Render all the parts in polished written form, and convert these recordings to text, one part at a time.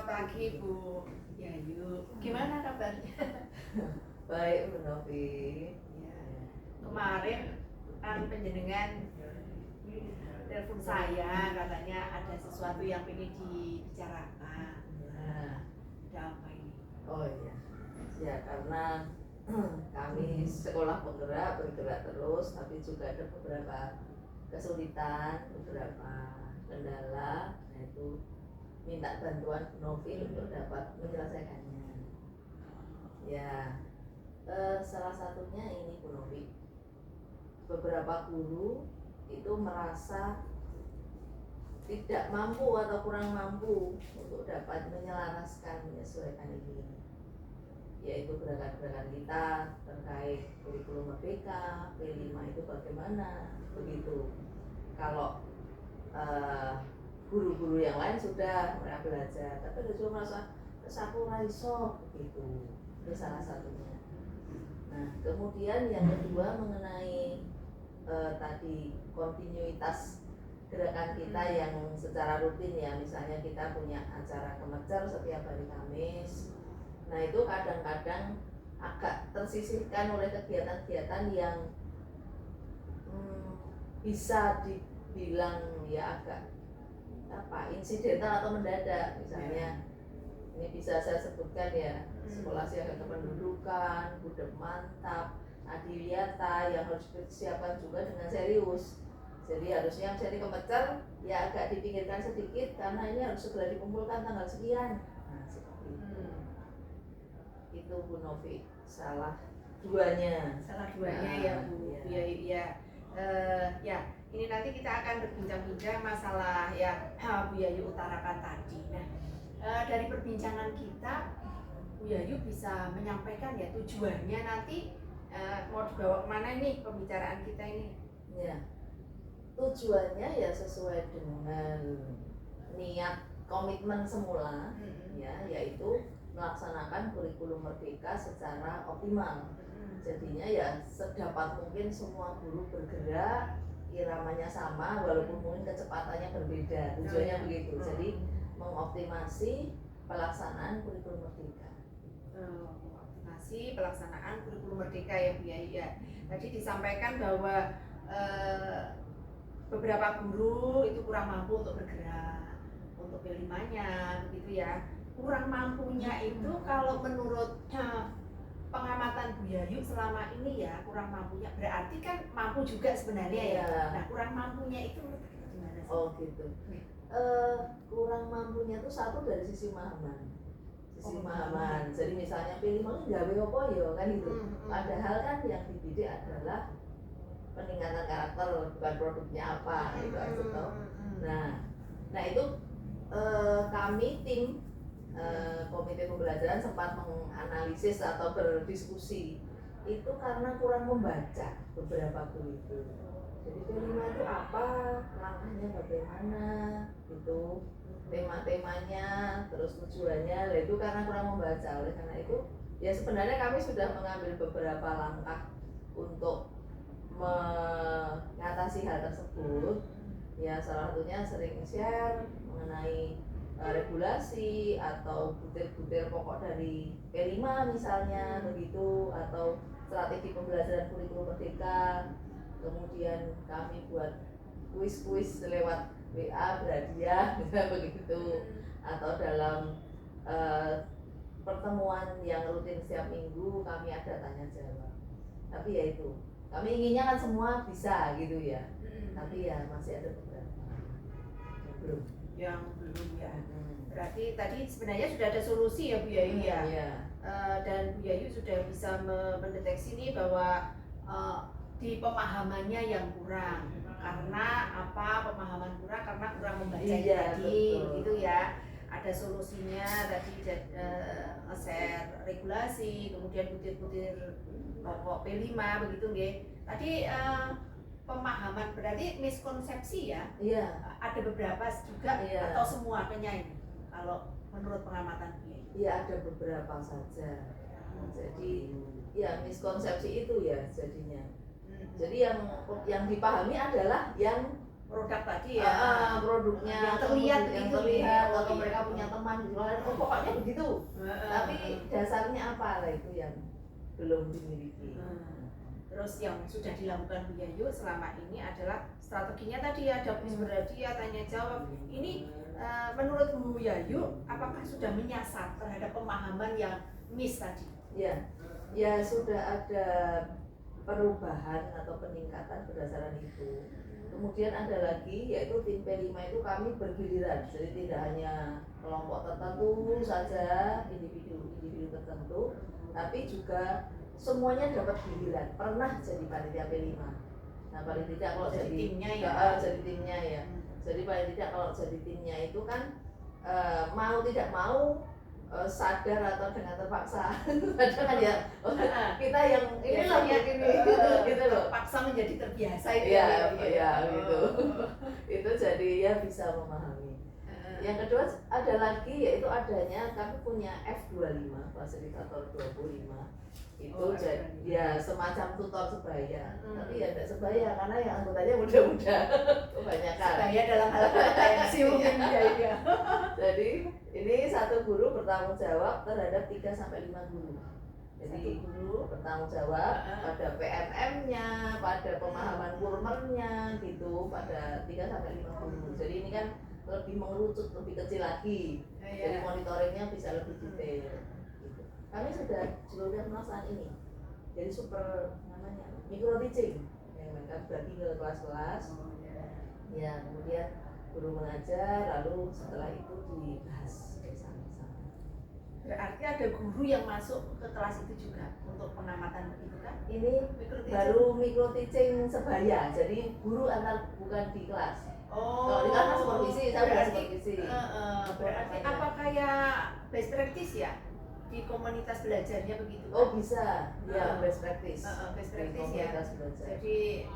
Selamat pagi Bu Yayu. Gimana kabarnya? Baik, Bu Novi. Ya. Kemarin penjenengan telepon saya katanya ada sesuatu yang ingin dibicarakan. Ada apa ini? Oh iya. Ya karena kami sekolah bergerak terus, tapi juga ada beberapa kesulitan, beberapa kendala, yaitu minta bantuan Bu Novi untuk dapat menyelesaikannya. Ya, salah satunya ini Bu Novi. Beberapa guru itu merasa tidak mampu atau kurang mampu untuk dapat menyesuaikan ini, yaitu gerakan-gerakan kita terkait kurikulum merdeka, P5 itu bagaimana, begitu. Kalau guru-guru yang lain sudah mereka belajar, tapi ada juga merasa aku raiso, begitu. Itu salah satunya. Nah, kemudian yang kedua mengenai tadi kontinuitas gerakan kita yang secara rutin ya, misalnya kita punya acara kemecer setiap hari Kamis. Nah itu kadang-kadang agak tersisihkan oleh kegiatan-kegiatan yang bisa dibilang ya agak insidental atau mendadak. Misalnya ini bisa saya sebutkan ya, sekolah siaga kependudukan, budek mantap, adiwiyata yang harus dipersiapkan juga dengan serius. Jadi harusnya misalnya kemecer ya agak dipinggirkan sedikit karena ini harus segera dikumpulkan tanggal sekian. Nah seperti itu Bu Novi, salah duanya Ya Bu. Ya. Ya, ini nanti kita akan berbincang-bincang masalah ya Bu Yayu utarakan tadi. Nah, dari perbincangan kita Bu Yayu bisa menyampaikan ya tujuannya nanti mau dibawa kemana ini pembicaraan kita ini? Ya, tujuannya ya sesuai dengan niat komitmen semula, ya, yaitu melaksanakan kurikulum merdeka secara optimal. Jadinya ya sedapat mungkin semua guru bergerak, iramanya sama walaupun mungkin kecepatannya berbeda. Tujuannya begitu. Jadi mengoptimasi pelaksanaan kurikulum merdeka. Mengoptimasi pelaksanaan kurikulum merdeka ya Bu Yayu ya. Tadi disampaikan bahwa beberapa guru itu kurang mampu untuk bergerak untuk P5-nya begitu ya. Kurang mampunya itu kalau menurut pengamatan Bu Yayu selama ini ya, kurang mampunya berarti kan mampu juga sebenarnya ya. Nah, kurang mampunya itu gimana sih? Oh gitu. Kurang mampunya itu satu dari sisi pemahaman. Jadi misalnya P5 gawe apa ya kan gitu. Padahal kan yang dididik adalah peningkatan karakter, bukan produknya apa itu aja toh. Nah itu kami tim komite pembelajaran sempat menganalisis atau berdiskusi itu karena kurang membaca beberapa guru itu. Jadi P5 itu apa, langkahnya bagaimana, gitu, tema-temanya, terus tujuannya, itu karena kurang membaca. Oleh karena itu ya sebenarnya kami sudah mengambil beberapa langkah untuk mengatasi hal tersebut. Ya salah satunya sering share mengenai regulasi atau butir-butir pokok dari P5 misalnya begitu, atau strategi pembelajaran kurikulum merdeka. Kemudian kami buat kuis-kuis lewat WA berhadiah misalnya begitu, atau dalam pertemuan yang rutin setiap minggu kami ada tanya jawab. Tapi ya itu, kami inginnya kan semua bisa gitu ya, tapi ya masih ada beberapa yang belum ya. Berarti tadi sebenarnya sudah ada solusi ya Bu Yayu ya. Dan Bu Yayu sudah bisa mendeteksi nih bahwa di pemahamannya yang kurang. Karena apa pemahaman kurang? Karena kurang membaca tadi, gitu ya. Ada solusinya tadi share regulasi, kemudian butir-butir pokok P5 begitu nggih. Tadi pemahaman berarti miskonsepsi ya. Iya. Ada beberapa juga atau semuanya ini kalau menurut pengamatan dia? Iya ada beberapa saja. Jadi ya miskonsepsi itu ya jadinya. Jadi yang dipahami adalah yang produk tadi ya, produknya yang terlihat yang begitu terlihat nih. atau mereka punya teman di luar, pokoknya begitu. Tapi dasarnya apa lah itu yang belum dimiliki. Terus yang sudah dilakukan Bu Yayu selama ini adalah strateginya tadi ada kuis berhadiah, tanya jawab. Ini menurut Bu Yayu apakah sudah menyasar terhadap pemahaman yang miss tadi? Ya sudah ada perubahan atau peningkatan berdasarkan itu. Kemudian ada lagi yaitu tim P5 itu kami bergiliran, jadi tidak hanya kelompok tertentu saja, individu tertentu, tapi juga semuanya dapat giliran, pernah jadi panitia P5. Nah paling tidak kalau jadi timnya ya, jadi timnya ya. Jadi paling tidak kalau jadi timnya itu kan mau tidak mau sadar atau dengan terpaksa kadang ya kita yang ini loh gitu loh, paksa menjadi terbiasa itu ya gitu. Itu jadi ya bisa memahami. Yang kedua ada lagi yaitu adanya kami punya F25 fasilitator 25 itu jadi ya semacam tutor sebaya, tapi ya tidak sebaya karena yang anggotanya muda-muda kebanyakan. Sebaya dalam hal potensi mungkin ya. Jadi ini satu guru bertanggung jawab terhadap 3 sampai 5 guru. Jadi guru bertanggung jawab pada PMM-nya, pada pemahaman kurmernya gitu, pada 3 sampai 5 guru. Jadi ini kan lebih mengerucut, lebih kecil lagi. Jadi monitoringnya bisa lebih detail. Kami sudah melaksanakan ini, jadi super namanya micro teaching yang mereka bagi ke kelas-kelas, ya kemudian guru mengajar, lalu setelah itu dibahas bersama-sama. Berarti ada guru yang masuk ke kelas itu juga untuk pengamatan begitu kan? Ini baru micro teaching sebaya, jadi guru antar bukan di kelas. Kalau di kelas kan supervisi, saya sudah supervisi. Berarti apa kayak best practice ya? Di komunitas belajarnya begitu kan? Oh bisa, ya best practice. Best practice ya. Jadi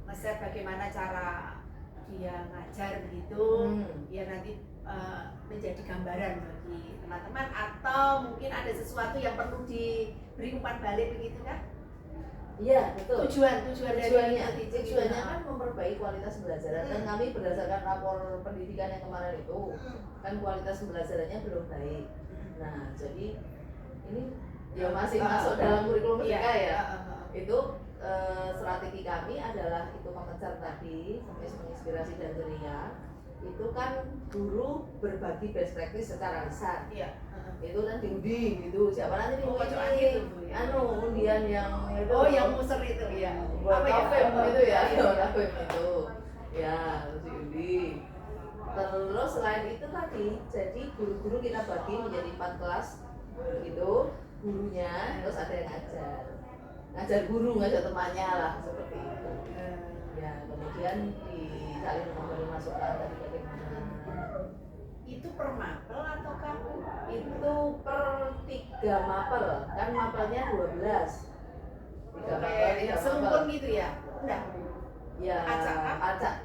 nge-share bagaimana cara dia ngajar begitu, ya nanti menjadi gambaran bagi teman-teman, atau mungkin ada sesuatu yang perlu diberi umpan balik begitu kan? Iya betul. Tujuannya kan memperbaiki kualitas pembelajaran. Dan kami berdasarkan rapor pendidikan yang kemarin itu kan kualitas pembelajarannya belum baik. Nah jadi ini ya masih masuk dalam kurikulum mereka ya. Itu strategi kami adalah itu mengejar tadi menginspirasi dan ceria. Itu kan guru berbagi best practice secara lisan. Itu kan diundi gitu, siapa nanti undian yang itu yang muser itu ya buat kafem itu ya kafem itu ya harus diundi. Terus selain itu tadi jadi guru-guru kita bagi menjadi 4 kelas gitu gurunya, terus ada yang ngajar guru, ngajar temannya lah seperti itu ya. Kemudian saling memberi masukan tadi bagaimana. Itu per mapel atau kan? Itu per 3 mapel, kan mapelnya 12. 3 mapel, 3 serumpun gitu ya? Enggak. Ya, acak.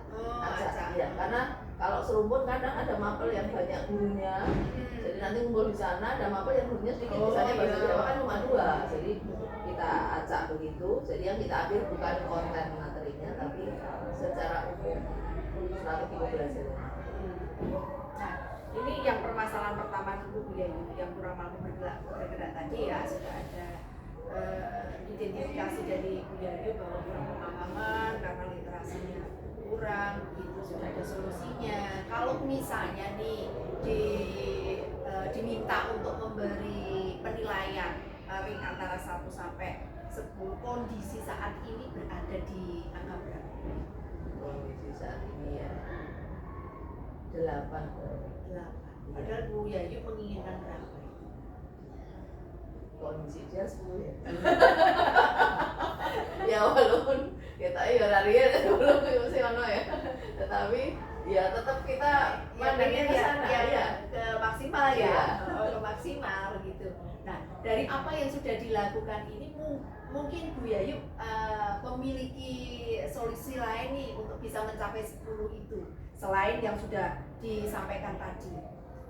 Ya, karena kalau serumpun kadang ada mapel yang banyak gurunya. Jadi nanti ngumpul di sana, ada mapel yang gurunya sedikit, misalnya bahasa Jawa kan cuma 2. Jadi kita acak begitu. Jadi yang kita ambil bukan konten materinya, tapi secara umum strategi pembelajaran. Ini yang permasalahan pertama dulu Bu Yayu, yang kurang mampu bergerak tadi ya, sudah ada identifikasi dari Bu Yayu bahwa kurang pemahaman karena literasinya kurang, itu sudah ada solusinya. Kalau misalnya nih diminta untuk memberi penilaian ring antara 1 sampai 10, kondisi saat ini berada di angka berapa? Kondisi saat ini ya 8. Padahal Bu Yayu menginginkan berapa? Kondisi dia 10 ya. Ya walaupun kita ya belum sih ono ya. Tetapi ya tetap kita pengen ke sana ya ke maksimal ya. Ke maksimal gitu. Nah, dari apa yang sudah dilakukan ini mungkin Bu Yayu memiliki solusi lain nih untuk bisa mencapai 10 itu selain yang sudah disampaikan tadi.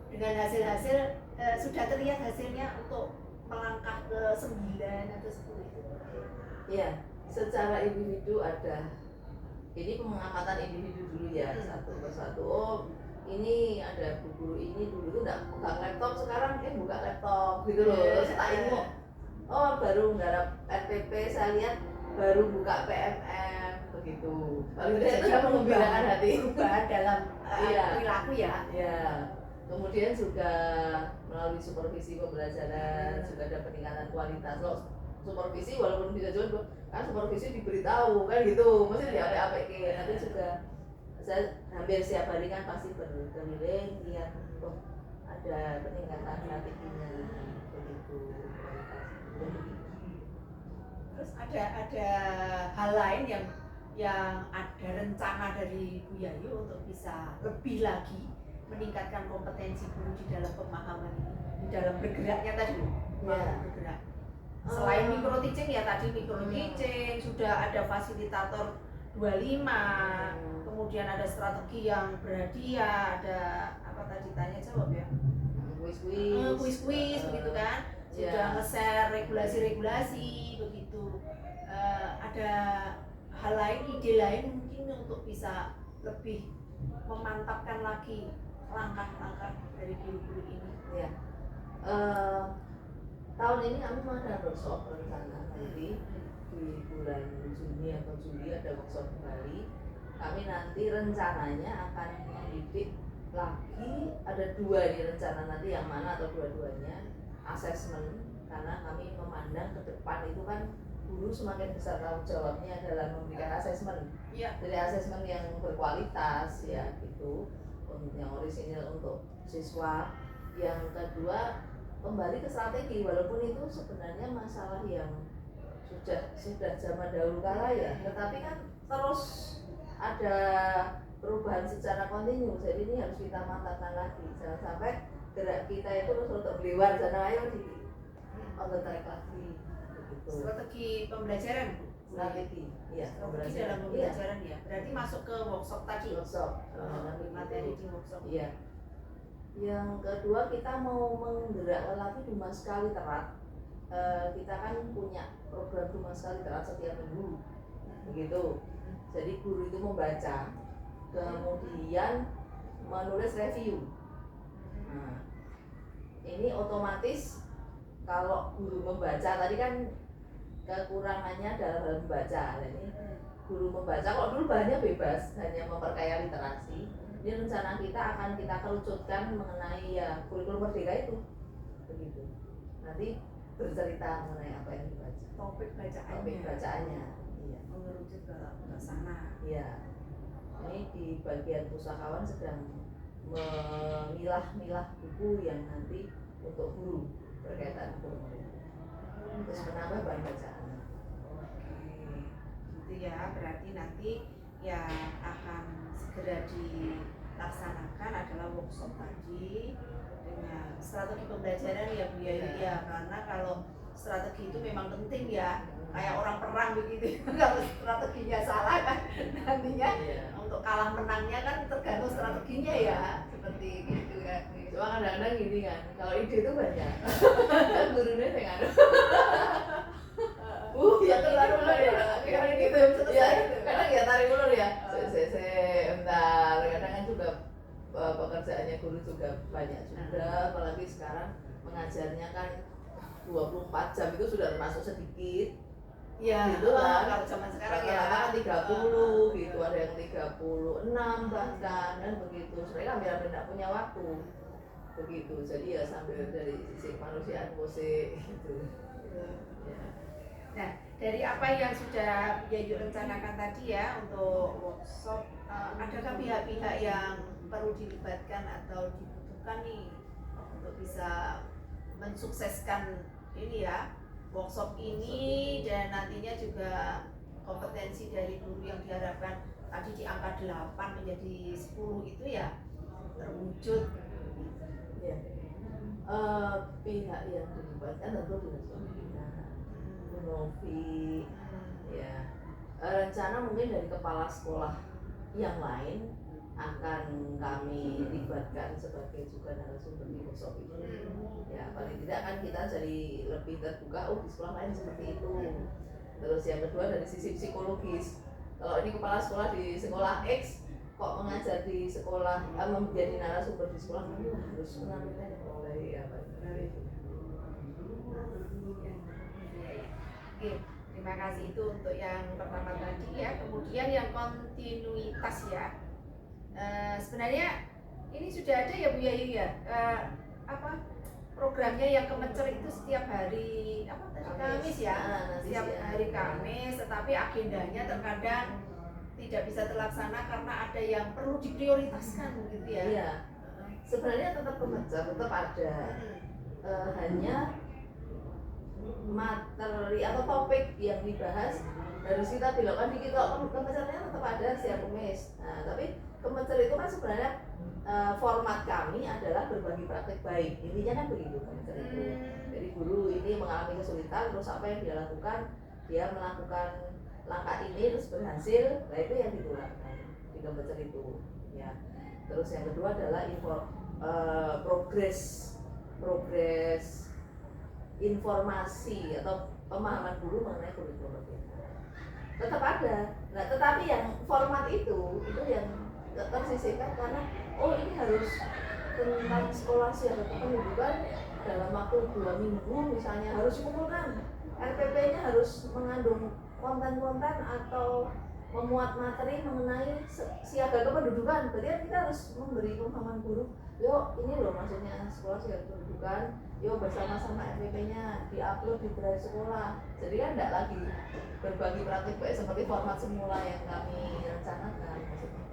Dengan hasil-hasil sudah terlihat hasilnya untuk melangkah ke 9 atau 10 itu. Iya, secara individu ada ini pengamatan individu dulu ya, satu persatu. Oh ini ada bu guru ini dulu tuh nggak buka laptop, sekarang buka laptop gitu loh. Terus tak ilmu, oh baru nggarap RPP, saya lihat baru buka PMM begitu. Jadi itu sudah mengembirakan hati. Perubahan dalam perilaku ya. Iya. Kemudian juga melalui supervisi pembelajaran juga ada peningkatan kualitas. Loh, supervisi walaupun bisa juga kan supervisi diberitahu kan gitu, mesti di APK. Nanti juga saya hampir setiap hari kan pasti berkeliling lihat ada peningkatan strateginya begitu. Terus ada hal lain yang ada rencana dari Bu Yayu untuk bisa lebih lagi meningkatkan kompetensi guru di dalam pemahaman ini, di dalam bergeraknya tadi bergerak. Selain micro teaching ya tadi micro teaching, sudah ada fasilitator 25, kemudian ada strategi yang berhadiah, ada apa tadi tanya jawab ya, quiz begitu kan, sudah nge-share regulasi begitu. Ada hal lain, ide lain mungkin untuk bisa lebih memantapkan lagi langkah-langkah dari guru-guru ini. Ya. Tahun ini kami mau ada workshop rencana nanti di bulan Juni atau Juli ada workshop kembali. Kami nanti rencananya akan mendidik lagi, ada 2 di rencana nanti, yang mana atau dua-duanya asesmen, karena kami memandang ke depan itu kan guru semakin besar tanggung jawabnya dalam memberikan asesmen. Jadi asesmen yang berkualitas ya gitu, yang orisinil untuk siswa. Yang kedua kembali ke strategi, walaupun itu sebenarnya masalah yang sudah zaman dahulu kala ya, tetapi kan terus ada perubahan secara kontinu, jadi ini harus kita mantapkan lagi, jangan sampai gerak kita itu terus untuk beliwar sana, ayo di on the track lagi begitu. Strategi pembelajaran Bu? Strategi dalam pembelajaran ya, berarti masuk ke workshop tadi, materi di workshop. Iya. Yang kedua kita mau menggerakkan lagi Dumaska Literat. Kita kan punya program Dumaska Literat setiap minggu begitu. Jadi guru itu membaca, kemudian menulis review. Nah, ini otomatis kalau guru membaca, tadi kan kekurangannya dalam hal membaca. Ini guru membaca, kalau dulu bahannya bebas, hanya memperkaya literasi. Ini rencana kita akan kita kerucutkan mengenai ya kurikulum merdeka itu begitu. Nanti bercerita mengenai apa yang dibaca, topik bacaannya. Iya, mengerucut ke sana. Iya. Ini di bagian pusakawan sedang memilah-milah buku yang nanti untuk guru berkaitan kurikulum merdeka, terus menambah bahan bacaan. Gitu ya, berarti nanti yang akan segera dilaksanakan adalah workshop tadi dengan strategi pembelajaran ya Bu Yayu ya, karena kalau strategi itu memang penting ya, kayak orang perang begitu. Kalau strateginya salah kan nantinya untuk kalah menangnya kan tergantung strateginya ya, seperti gitu kan. Cuma kadang-kadang gini kan, kalau ide itu banyak kan gurunya dengan ya terlalu mulai ya, kadang gitu ya, kadang ya tarik ulur ya, bentar, kadang kan juga pekerjaannya guru juga banyak juga, apalagi sekarang mengajarnya kan 24 jam itu sudah termasuk sedikit ya, gitu kan. Kalau zaman sekarang ya kan 30 gitu, ada yang 36 bahkan dan begitu, mereka hampir tidak punya waktu begitu, jadi ya sambil dari sisi kemanusiaan musik gitu ya. Nah, dari apa yang sudah Yayu rencanakan tadi ya untuk workshop, adakah pihak-pihak yang perlu dilibatkan atau dibutuhkan nih untuk bisa mensukseskan ini ya, workshop ini, dan nantinya juga kompetensi dari guru yang diharapkan tadi di angka 8 menjadi 10 itu ya terwujud ya. Pihak yang dilibatkan tentu dinas pembinaan, Novi ya, rencana mungkin dari kepala sekolah yang lain akan kami libatkan sebagai juga narasumber di workshop ini ya, paling tidak kan kita jadi lebih terbuka, oh di sekolah lain seperti itu. Terus yang kedua dari sisi psikologis, Kalau ini kepala sekolah di sekolah X kok mengajar di sekolah menjadi narasumber di sekolah kamu harus menampilkan mulai apa itu. Oke, terima kasih itu untuk yang pertama tadi ya. Kemudian yang kontinuitas ya. Sebenarnya ini sudah ada ya Bu Yayu ya. Apa programnya yang Kemencer itu setiap hari apa tadi Kamis ya. Setiap hari Kamis, tetapi agendanya terkadang tidak bisa terlaksana karena ada yang perlu diprioritaskan begitu ya. Iya. Sebenarnya tetap Kemencer, tetap ada. Hanya materi atau topik yang dibahas harus kita belokkan dikit. Kalau Kemencernya tetap ada setiap Kamis. Nah, tapi Kemencer itu kan sebenarnya format kami adalah berbagi praktek baik. Intinya kan begitu Kemencer itu. Jadi guru ini mengalami kesulitan, terus apa yang dia lakukan? Dia melakukan langkah ini terus berhasil. Nah itu yang ditularkan di Kemencer itu. Ya. Terus yang kedua adalah progres informasi atau pemahaman guru mengenai kurikulum kita tetap ada. Nah tetapi yang format itu yang tersisihkan karena ini harus tentang sekolah siaga kependudukan dalam waktu 2 minggu misalnya harus dikumpulkan. RPP-nya harus mengandung konten-konten atau memuat materi mengenai siaga kependudukan. Berarti kita harus memberi pemahaman guru, yuk ini loh maksudnya sekolah siaga kependudukan, yuk bersama-sama RPP-nya diupload di Drive sekolah. Jadi kan tidak lagi berbagi praktik baik seperti format semula yang kami rencanakan maksudnya.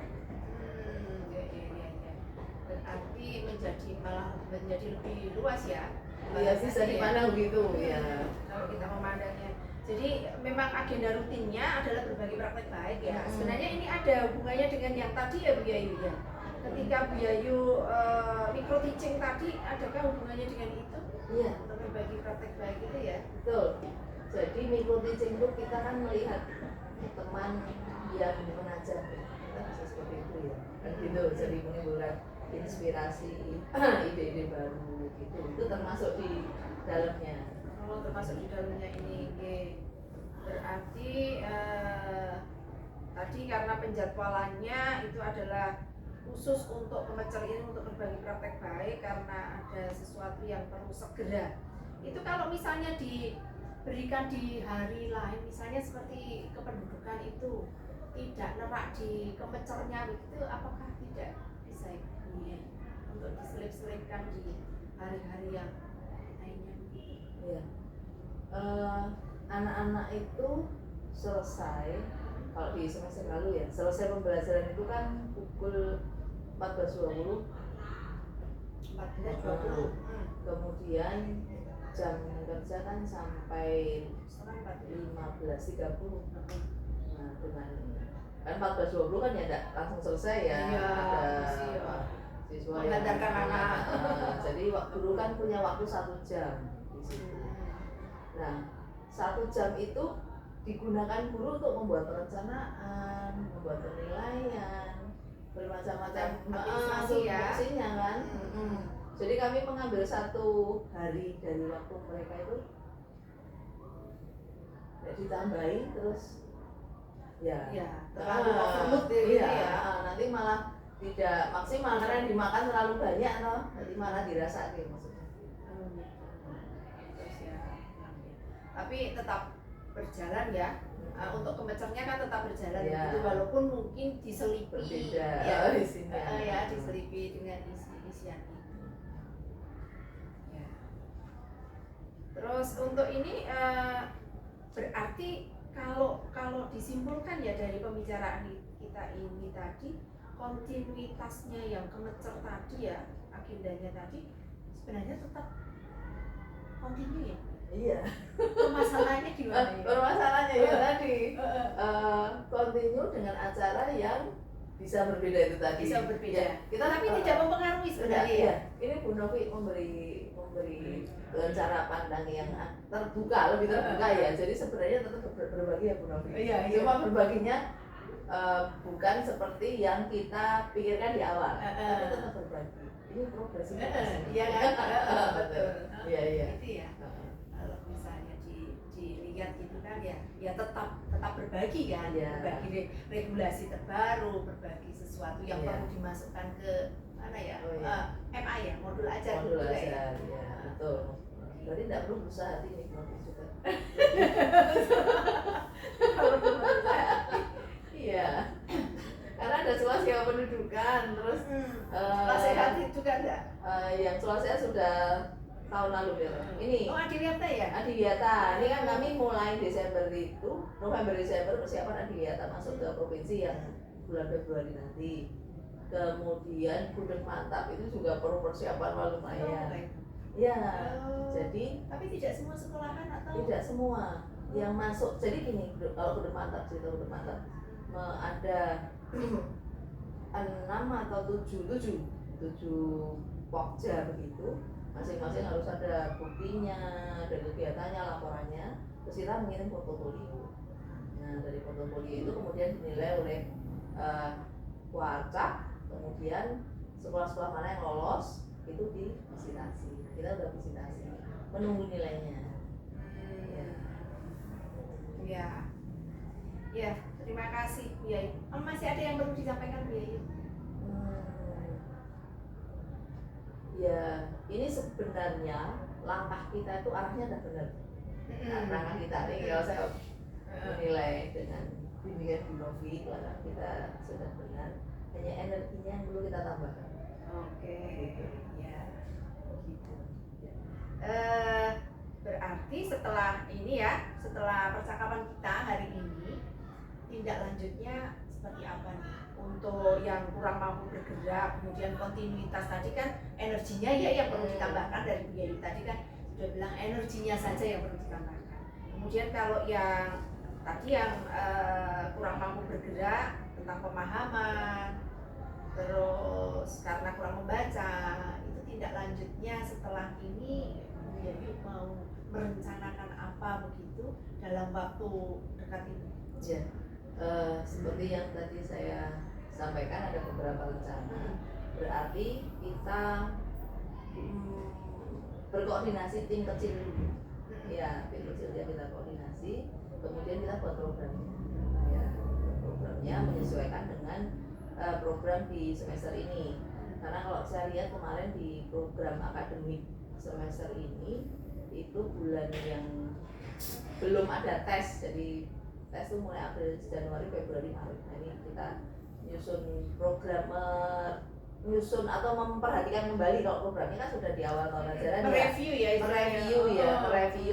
Berarti malah menjadi lebih luas ya. Iya bisa dipandang begitu ya. Kalau kita memandangnya. Jadi memang agenda rutinnya adalah berbagi praktek baik ya. Sebenarnya ini ada hubungannya dengan yang tadi ya Bu Yayu ya. Ketika Bu Yayu micro teaching tadi, adakah hubungannya dengan itu? Iya. Untuk berbagi praktek baik itu ya. Betul. Jadi micro teaching itu kita kan melihat teman yang mengajar, kita bisa seperti itu ya. Kan gitu. Jadi menimbulkan inspirasi, ide-ide baru gitu. Itu termasuk di dalamnya. Oh, termasuk di dalamnya ini. Berarti tadi karena penjadwalannya itu adalah khusus untuk Kemencer ini untuk berbagi praktek baik karena ada sesuatu yang perlu segera. Itu kalau misalnya diberikan di hari lain, misalnya seperti kependudukan itu tidak nerak di Kemencernya begitu, apakah tidak bisa untuk diselip-selipkan di hari-hari yang lainnya? Ya. Anak-anak itu selesai kalau di semester lalu ya, selesai pembelajaran itu kan pukul 14.20. Kemudian jam kerja kan sampai 15.30. Nah, dengan kan 14.20 kan ya enggak langsung selesai ya. Iya, ada siswa yang menghantarkan anak. Jadi guru kan punya waktu 1 jam di situ. Nah, 1 jam itu digunakan guru untuk membuat perencanaan, membuat penilaian, bermacam-macam fungsinya kan. Jadi kami mengambil 1 hari dari waktu mereka itu, ditambahin terus ya terlalu overload ya. Nanti malah tidak maksimal karena dimakan terlalu banyak atau nanti malah dirasakan maksudnya. Tapi tetap berjalan ya. Untuk Kemencernya kan tetap berjalan ya. Gitu, walaupun mungkin diselipi berbeda isinya. Ya diselipi dengan isian itu. Ya. Terus untuk ini berarti kalau disimpulkan ya dari pembicaraan kita ini tadi, kontinuitasnya yang Kemencer tadi ya, agendanya tadi sebenarnya tetap kontinu ya. Iya. Permasalahannya di mana? Permasalahannya ya tadi kontinu dengan acara yang bisa berbeda itu tadi. Bisa berbeda. Ya, kita tapi tidak mempengaruhi sebenarnya. Ya. Ini Bu Novi memberi cara pandang yang terbuka, lebih terbuka ya. Jadi sebenarnya tetap berbagi ya Bu Novi. Iya. Cuma berbaginya bukan seperti yang kita pikirkan di awal, tapi tetap berbagi. Ini progresivitas. Iya kan? Betul. Iya. Itu ya. Kalau misalnya dilihat gitu kan ya tetap berbagi kan, Iya. berbagi regulasi terbaru, berbagi sesuatu yang Iya. perlu dimasukkan ke mana ya, Oh, iya. MA ya, modul ajar Modul gitu ajar, ya. ya betul. Berarti tidak perlu berusaha hati nikmati juga. Kalau berusaha hati, iya. Karena ada swasta pendidikan, terus Nasihat juga ada. yang swasta sudah tahun lalu ya. Ini Oh, Adiwiyata ya? Adiwiyata. Ini kan kami mulai Desember itu, November Desember persiapan Adiwiyata masuk ke provinsi yang bulan Februari nanti. Kemudian Gudeg Mantap itu juga perlu persiapan lumayan. Ya, jadi tapi tidak semua sekolahan atau? Tidak semua yang masuk. Jadi gini, kalau Gudeg Mantap, cerita Gudeg Mantap ada 6 atau 7 pokja begitu. Masing-masing harus ada buktinya, ada kegiatannya, laporannya. Terus kita mengirim portofolio. Nah, dari portofolio itu kemudian dinilai oleh Warcap. Kemudian sekolah-sekolah mana yang lolos itu divisitasi. Kita udah visitasi, menunggu nilainya. Ya, terima kasih Bu Yayu. Masih ada yang perlu disampaikan Bu Yayu? Ya, ini sebenarnya langkah kita itu arahnya udah benar. Langkah kita ini kalau saya menilai dengan bimbingan Bu Novi, langkah kita sudah benar. Hanya energinya yang perlu kita tambahkan. Oke, ya, begitu. Berarti setelah ini ya, setelah percakapan kita hari ini, tindak lanjutnya seperti apa nih? Untuk yang kurang mampu bergerak, kemudian kontinuitas tadi kan energinya ya yang perlu ditambahkan dari Bu Yayu tadi kan sudah bilang energinya saja yang perlu ditambahkan. Kemudian kalau yang tadi yang kurang mampu bergerak tentang pemahaman, terus karena kurang membaca, itu tindak lanjutnya setelah ini Bu Yayu mau merencanakan apa begitu dalam waktu dekat ini? Ya, seperti yang tadi saya sampaikan ada beberapa rencana. Berarti kita berkoordinasi tim kecil dulu. Ya, tim kecil ya kita koordinasi, kemudian kita buat programnya. Ya, programnya menyesuaikan dengan program di semester ini. Karena kalau saya lihat kemarin di program akademik semester ini itu bulan yang belum ada tes, jadi tes itu mulai April, Januari, Februari, Maret. Nah, ini kita menyusun program, menyusun atau memperhatikan kembali kalau programnya kan sudah di awal tahun ajaran mereview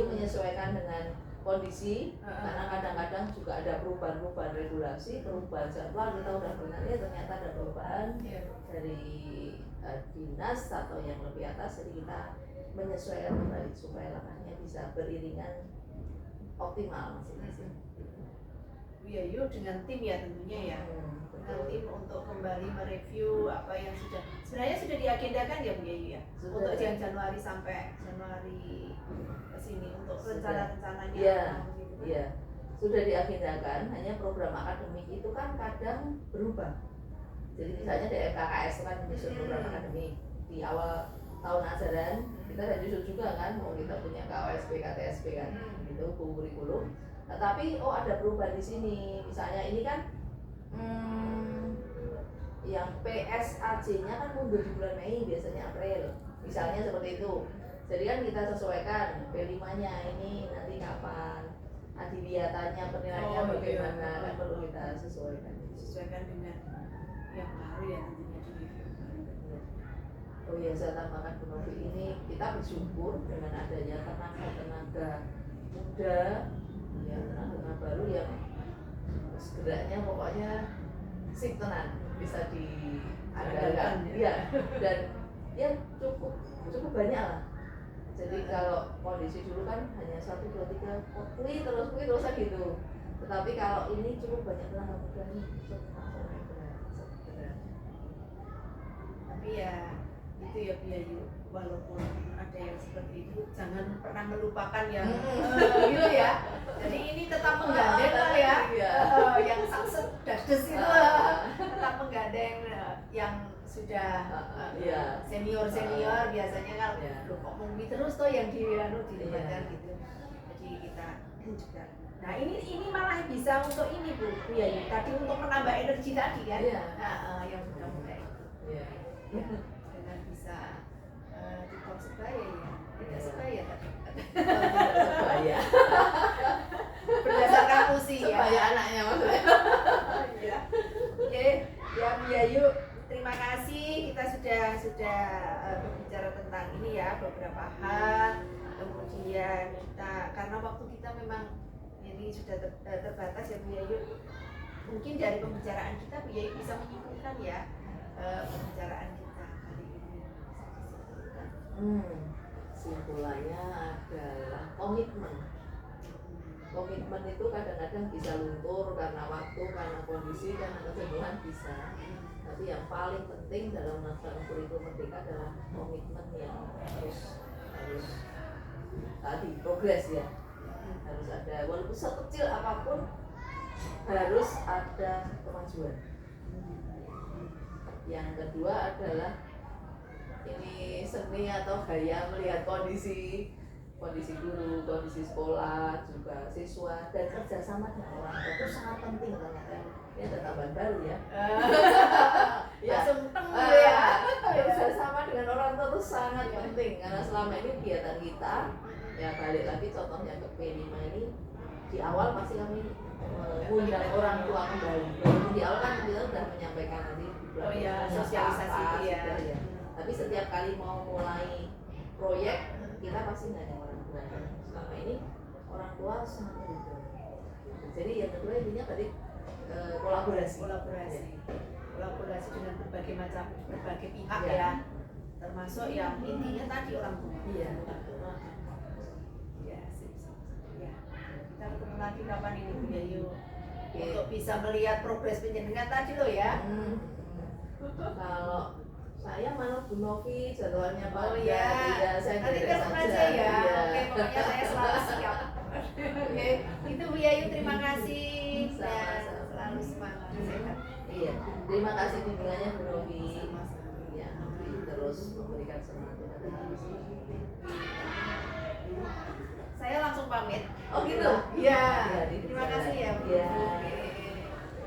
menyesuaikan dengan kondisi. Karena kadang-kadang juga ada perubahan regulasi, perubahan jadwal, kita udah benar ya ternyata ada perubahan dari dinas atau yang lebih atas, jadi kita menyesuaikan kembali supaya langkahnya bisa beriringan optimal masing-masing. Bu Yayu dengan tim ya tentunya ya, dengan tim untuk kembali mereview apa yang sebenarnya sudah diagendakan ya Bu Yayu ya, sudah. Untuk Januari sampai Januari ke sini untuk rencana-rencananya. Iya, sudah diagendakan. Hanya program akademik itu kan kadang berubah. Jadi misalnya di MKKS kan menyusun program akademik di awal tahun ajaran, kita ada nyusun juga kan, mau kita punya KOSP, KTSP kan, itu kurikulum. Tapi ada perubahan di sini. Misalnya ini kan yang PSAJ-nya kan mundur di bulan Mei, biasanya April. Misalnya seperti itu. Jadi kan kita sesuaikan P5-nya ini nanti kapan, Adiwiyatanya penilaiannya bagaimana, kan perlu kita sesuaikan dengan yang baru ya tentunya di review. Oh ya, saya tambahkan Bu Novi, ini kita bersyukur dengan adanya tenaga muda, ya tenaga baru yang geraknya pokoknya sip tenan, bisa diandalkan. Ya, dan ya cukup banyak lah. Jadi kalau kondisi dulu kan hanya 1, 2, 3 kui terus kan gitu. Tetapi kalau ini cukup banyak tenaga muda nih. Tapi ya itu ya Bu Yayu, walaupun ada yang seperti itu jangan pernah melupakan yang gitu ya. Jadi ini tetap menggandeng lah ya, yang sakset dades itu tetap menggandeng yang sudah senior biasanya kan kok mumi terus tuh yang dilibatkan gitu. Jadi kita juga. Nah ini malah bisa untuk ini Bu ya, tadi untuk menambah energi tadi kan, yang muda-muda itu, dengan bisa TikTok sebaya ya, tidak sebaya tadi, sebaya, berdasarkan usia, sebaya anaknya maksudnya. Ya, oke, ya Bu Yayu, terima kasih kita sudah berbicara tentang ini ya beberapa hal, kemudian kita karena waktu kita memang ini sudah terbatas ya Bu Yayu, mungkin dari pembicaraan kita Bu Yayu bisa menyimpulkan ya pembicaraan kita kali ini. Simpulannya adalah komitmen. Komitmen itu kadang-kadang bisa luntur karena waktu, karena kondisi, karena kejenuhan bisa. Tapi yang paling penting dalam melaksanakan kurikulum merdeka adalah komitmen yang harus tadi progres ya. Harus ada, walaupun sekecil apapun harus ada kemajuan. Yang kedua adalah ini seni atau gaya melihat kondisi guru, kondisi sekolah, juga siswa, dan kerjasama dengan orang tua itu sangat penting ternyata. Ini ada tambahan baru ya. Langsung teng ya. Kerjasama dengan orang tua itu sangat penting karena selama ini kegiatan kita ya balik lagi contohnya ke P5 ini di awal pasti kami mengundang orang tua kembali. Di awal kan kita sudah menyampaikan nanti sosialisasi ya. Tapi setiap kali mau mulai proyek kita pasti nanya orang tua. Selama ini orang tua sangat mendukung. Jadi yang kedua intinya tadi kolaborasi dengan berbagai pihak ya, termasuk yang intinya tadi orang tua. Iya. Ya, ya. Kita ketemu lagi kapan ini Bu Yayu untuk bisa melihat progres penjenengan tadi loh ya. Kalau saya malah Bu Novi jadwalnya Pak. Saya nanti telepon aja ya. Oke, pokoknya saya selalu siap. Oke, itu Bu Yayu, terima kasih. Selalu semangat. Sehat. Iya, terima kasih bimbingannya Bu Novi. Ya, terus memberikan semangat kepada kami. Saya langsung pamit. Oh gitu? Iya. Ya,